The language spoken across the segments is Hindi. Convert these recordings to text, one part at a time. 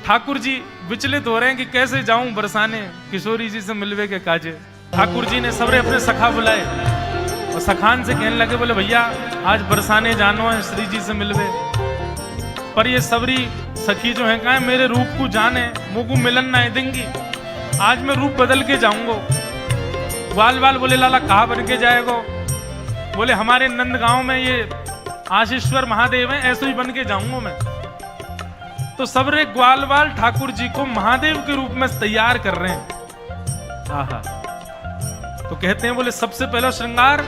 ठाकुर जी विचलित हो रहे हैं कि कैसे जाऊं बरसाने किशोरी जी से मिलवे के काजे। ठाकुर जी ने सबरे अपने सखा बुलाए और सखान से कहने लगे, बोले भैया आज बरसाने जानो है श्री जी से मिलवे, पर ये सबरी सखी जो है कहा मेरे रूप को जाने मुझको मिलन ना देंगी, आज मैं रूप बदल के जाऊंगा। ग्वाल बाल बोले लाला कहाँ बन के जाएगो? बोले हमारे नंद गांव में ये आशीश्वर महादेव है, ऐसे ही बन के जाऊंगा मैं। तो सबरे ग्वाल बाल ठाकुर जी को महादेव के रूप में तैयार कर रहे हैं। आहा, तो कहते हैं बोले सबसे पहला श्रृंगार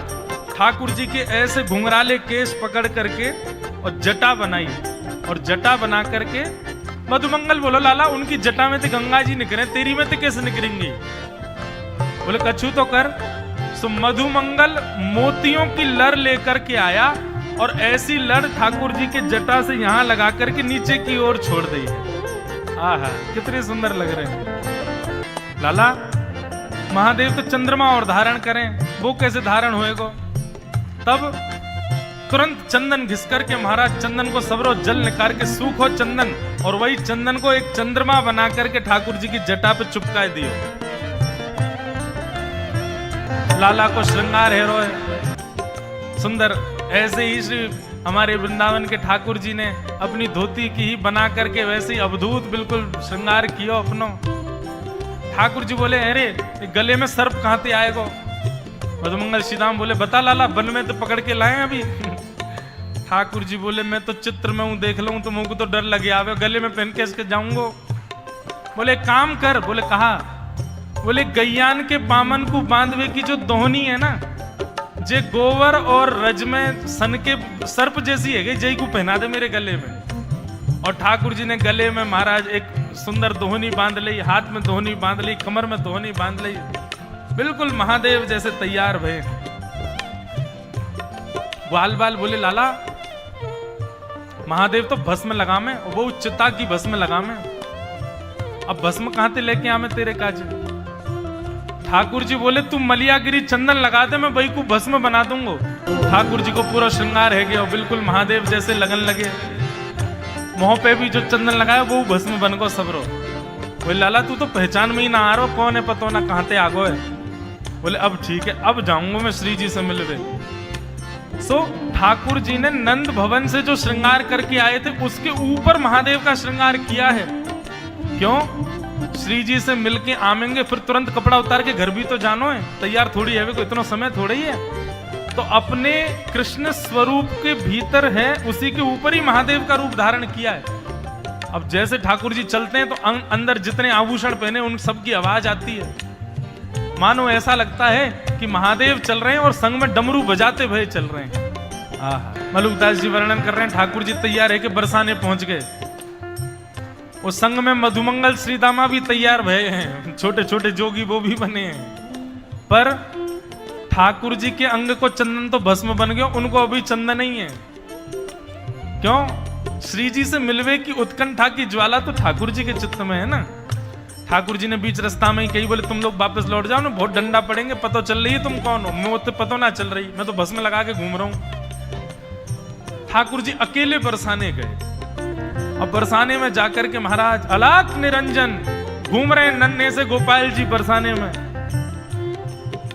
ठाकुर जी के ऐसे घुंघराले केश पकड़ करके और जटा बनाई, और जटा बना करके मधुमंगल बोलो लाला उनकी जटा में तो गंगा जी निकले, तेरी में तो कैसे निकलेंगी? बोले कछु तो कर। सो मधुमंगल मोतियों की लड़ लेकर के आया और ऐसी लड़ ठाकुर जी के जटा से यहां लगा करके नीचे की ओर छोड़ दी है। आहा, कितने सुंदर लग रहे हैं। लाला महादेव तो चंद्रमा और धारण करें, वो कैसे धारण होएगो? तब तुरंत चंदन घिस करके महाराज चंदन को सबरो जल निकाल के सूखो चंदन, और वही चंदन को एक चंद्रमा बना करके ठाकुर जी की जटा पे चिपका दियो। लाला को श्रृंगार है रोए सुंदर। ऐसे ही श्री हमारे वृंदावन के ठाकुर जी ने अपनी धोती की ही बना करके वैसे ही अवधूत बिल्कुल श्रृंगार किया अपनो। ठाकुर जी बोले अरे गले में सर्प कहां से आएगो? मधुमंगल श्रीराम बोले बता लाला, वन में तो पकड़ के लाए अभी। ठाकुर जी बोले मैं तो चित्र में हूं, देख लूं तो मुझको तो डर लगे आवे, गले में पहन के इसके जाऊंगो। बोले काम कर। बोले कहा? बोले गैयान के बामन को बांधवे की जो दोहनी है ना, जे गोवर और रज में सन के सर्प जैसी है, जय को पहना दे मेरे गले में। और ठाकुर जी ने गले में महाराज एक सुंदर दोहनी बांध ली, हाथ में दोहनी बांध ली, कमर में दोहनी बांध ली, बिल्कुल महादेव जैसे तैयार भये। ग्वाल बाल बोले लाला महादेव तो भस्म लगा में, वो चिता की भस्म लगा में, अब भस्म कहां से लेके आवे तेरे काज? ठाकुर जी बोले तू मलियागिरी चंदन लगा दे, मैं वही को भस्म बना दूंगा। ठाकुर जी को पूरा श्रृंगार है गया, बिल्कुल महादेव जैसे लगन लगे। मुंह पे भी जो चंदन लगाया वो भस्म बन गो सबरो। बोले लाला तू तो पहचान में ही ना आ रहा, कौन है पतो ना कहां से आगो है। बोले अब ठीक है, अब जाऊंगा मैं श्री जी से मिलवे। सो ठाकुर जी ने नंद भवन से जो श्रृंगार करके आए थे उसके ऊपर महादेव का श्रृंगार किया है। क्यों? श्री जी से मिलके आवेंगे फिर तुरंत कपड़ा उतार के घर भी तो जानो है, तैयार थोड़ी है, कोई इतना समय थोड़ा ही है। तो अपने कृष्ण स्वरूप के भीतर है, उसी के ऊपर ही महादेव का रूप धारण किया है। अब जैसे ठाकुर जी चलते हैं तो अंदर जितने आभूषण पहने उन सब की आवाज आती है, मानो ऐसा लगता है कि महादेव चल रहे हैं और संग में डमरू बजाते भये चल रहे हैं। आहा, मलुकदास जी वर्णन कर रहे हैं ठाकुर जी तैयार है कि बरसाने पहुंच गए। उस संग में मधुमंगल श्रीदामा भी तैयार भये हैं, छोटे छोटे जोगी वो भी बने हैं। पर ठाकुर जी के अंग को चंदन तो भस्म बन गया, उनको अभी चंदन नहीं है। क्यों? श्री जी से मिलवे की उत्कंठा की ज्वाला तो ठाकुर जी के चित्त में है ना। ठाकुर जी ने बीच रास्ता में ही कही बोले तुम लोग वापस लौट जाओ ना, बहुत डंडा पड़ेंगे, पता चल रही है तुम कौन हो? मैं तो पता ना चल रही, मैं तो भस्म लगा के घूम रहा हूं। ठाकुर जी अकेले बरसाने गए। अब बरसाने में जाकर के महाराज अलाक निरंजन घूम रहे हैं नन्हे से गोपाल जी बरसाने में।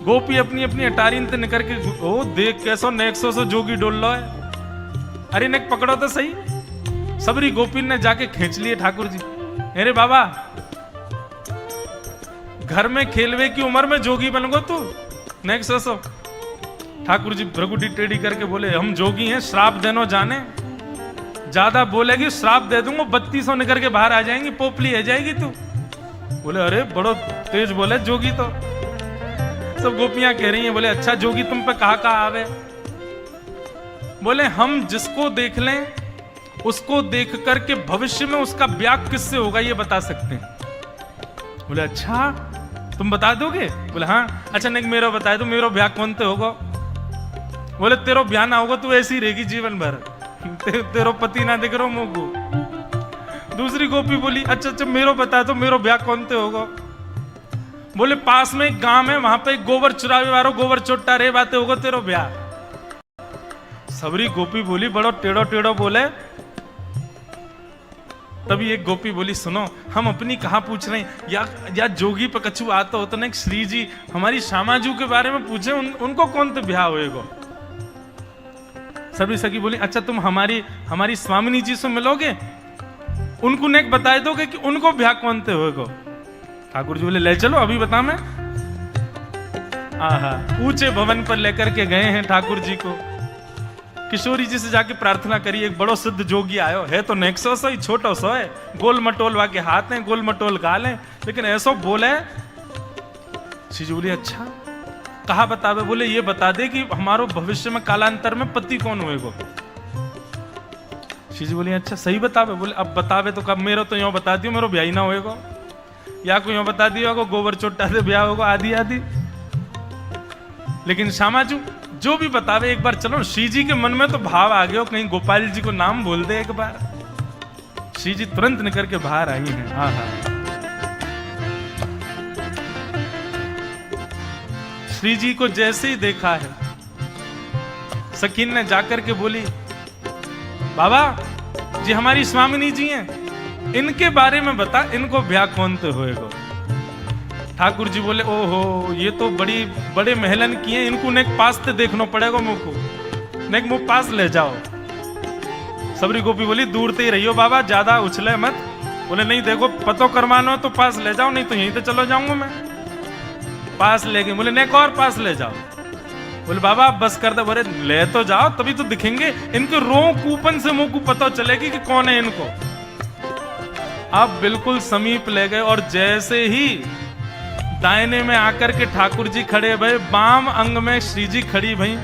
गोपी अपनी अपनी अटारीन से निकल के ओ देख कैसो नेक्सो से जोगी डोल लो है। अरे नेक पकड़ो तो सही। सबरी गोपी ने जाके खींच लिए ठाकुर जी। अरे बाबा घर में खेलवे की उम्र में जोगी बन गो तू, नेक्सो सो। ठाकुर जी भ्रगुटी टेढ़ी करके बोले हम जोगी हैं, श्राप देनो जाने, ज्यादा बोलेगी श्राप दे दूंगा, 3200 निकल के बाहर आ जाएंगी, पोपली है जाएगी तू। बोले अरे बड़ो तेज बोले जोगी तो। सब गोपियां कह रही हैं बोले अच्छा जोगी तुम पे कहा आवे? बोले हम जिसको देख लें उसको देख करके भविष्य में उसका ब्याह किससे होगा ये बता सकते हैं। बोले अच्छा तुम बता दोगे? बोले हाँ। अच्छा नहीं मेरा बता दो, मेरा ब्याह कौन से होगा? बोले तेरो ब्याह ना होगा, तू ऐसी रहेगी जीवन भर, तेरो पति ना दिख रहा मुंह को। दूसरी गोपी बोली अच्छा अच्छा मेरो बता दो, मेरो ब्याह कौन से होगा? बोले पास में एक गांव है, वहां पे एक गोबर चुरावे वालो गोबर चोट्टा रे बातें होगा तेरो ब्याह। सबरी गोपी बोली बड़ो टेढ़ो टेढ़ो बोले तभी एक गोपी बोली, सुनो हम अपनी कहाँ पूछ रहे हैं, या जोगी पे कछु आता हो तो ना श्री जी हमारी श्यामाजू के बारे में पूछे, उनको कौन तो ब्याह होएगो। सभी सखी बोली, अच्छा तुम हमारी स्वामिनी जी से मिलोगे, उनको नेक बता दोगे कि उनको ब्याह कौन ते होएगो। ठाकुर जी बोले, ले चलो अभी बता मैं। आहा, ऊंचे भवन पर लेकर के गए हैं ठाकुर जी को। किशोरी जी से जाके प्रार्थना करी, एक बड़ो सिद्ध जोगी आयो है, तो नेक्सो सो ही छोटो सो है, गोल मटोल वाके हाथ हैं, गोल मटोल गाल हैं, लेकिन ऐसो बोले। श्री जी बोली, अच्छा कहा बतावे। बोले, ये बता दे कि हमारो भविष्य में कालांतर में पति कौन होएगो। श्री जी बोली, अच्छा सही बतावे। बोले, अब बतावे तो कब, मेरो तो यो बता दियो मेरो ब्याह ही ना होएगो, या कोई यो बता दियो गोबर चोटा से ब्याह होगा, आदि आदि। लेकिन श्यामाजू जो भी बतावे एक बार चलो। श्री जी के मन में तो भाव आ गया, कहीं गोपाल जी को नाम बोल दे एक बार। श्री जी तुरंत निकल के बाहर आई हैं। आहा, श्री जी को जैसे ही देखा है, सकीन ने जाकर के बोली, बाबा जी हमारी स्वामिनी जी हैं, इनके बारे में बता, इनको ब्याह कौन तो होएगो। ठाकुर जी बोले, ओहो ये तो बड़े महलन किए, इनको नेक पास ते देखना पड़ेगा, मुझको नेक मुंह पास ले जाओ। सबरी गोपी बोली, दूर ते ही रहियो बाबा, ज्यादा उछले मत। बोले, नहीं देखो पतो करवानो तो पास ले जाओ, नहीं तो यहीं तो चलो जाऊंगा मैं। पास ले गए। बोले, नेक और पास ले जाओ। बोले, बाबा आप बस कर दे। बोले, ले तो जाओ तभी तो दिखेंगे, इनके रो कूपन से मुंह को पता चलेगी कि कौन है इनको। आप बिल्कुल समीप ले गए और जैसे ही दाहिने में आकर के ठाकुर जी खड़े भई, बाम अंग में श्री जी खड़ी भई,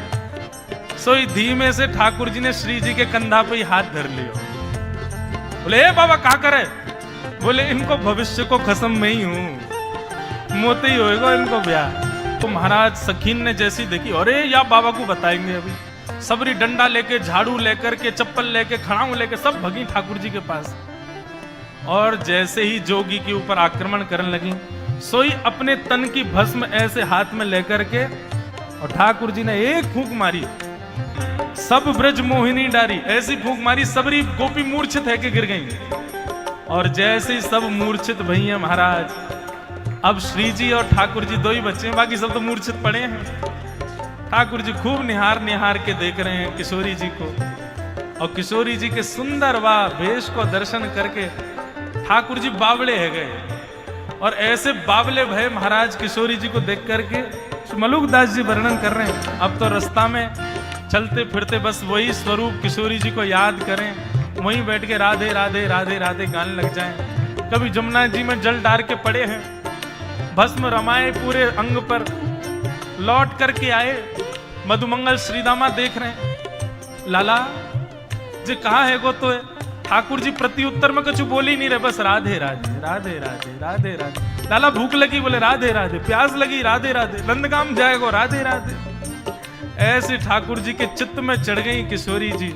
सोई धीमे से ठाकुर जी ने श्री जी के कंधा पे ही हाथ धर लियो। बोले, ए बाबा क्या करे। बोले, इनको भविष्य को कसम में ही हूं, मोते ही होएगा इनको ब्याह। तो महाराज सखीन ने जैसी देखी, अरे या बाबा को बताएंगे अभी। सबरी डंडा लेके, झाड़ू लेकर के, चप्पल लेके, खड़ाऊ लेके सब भगी ठाकुर जी के पास। और जैसे ही जोगी के ऊपर आक्रमण करने लगी, सोई अपने तन की भस्म ऐसे हाथ में लेकर के, और ठाकुर जी ने एक फूंक मारी, सब ब्रज मोहिनी डारी, ऐसी फूंक मारी सबरी गोपी मूर्छित है के गिर गई। और जैसे ही सब मूर्छित भई हैं महाराज, अब श्री जी और ठाकुर जी दो ही बच्चे हैं, बाकी सब तो मूर्छित पड़े हैं। ठाकुर जी खूब निहार के देख रहे हैं किशोरी जी को, और किशोरी जी के सुंदर व भेष को दर्शन करके ठाकुर जी बावले है गए। और ऐसे बावले भय महाराज किशोरी जी को देख करके मलुकदास जी वर्णन कर रहे हैं, अब तो रास्ता में चलते फिरते बस वही स्वरूप किशोरी जी को याद करें, वहीं बैठ के राधे राधे राधे राधे गाने लग जाएं। कभी जमुना जी में जल डार के पड़े हैं, भस्म रमाए पूरे अंग पर, लौट करके आए, मधुमंगल श्रीदामा देख रहे हैं, लाला जी कहाँ है गो। तो ठाकुर जी प्रति उत्तर में कुछ बोल ही नहीं रहे, बस राधे राधे राधे राधे राधे राधे। लाला भूख लगी, बोले राधे राधे, प्यास लगी, राधे राधे, नंदगाम जाएगो, राधे राधे। ऐसे ठाकुर जी के चित्त में चढ़ गई किशोरी जी।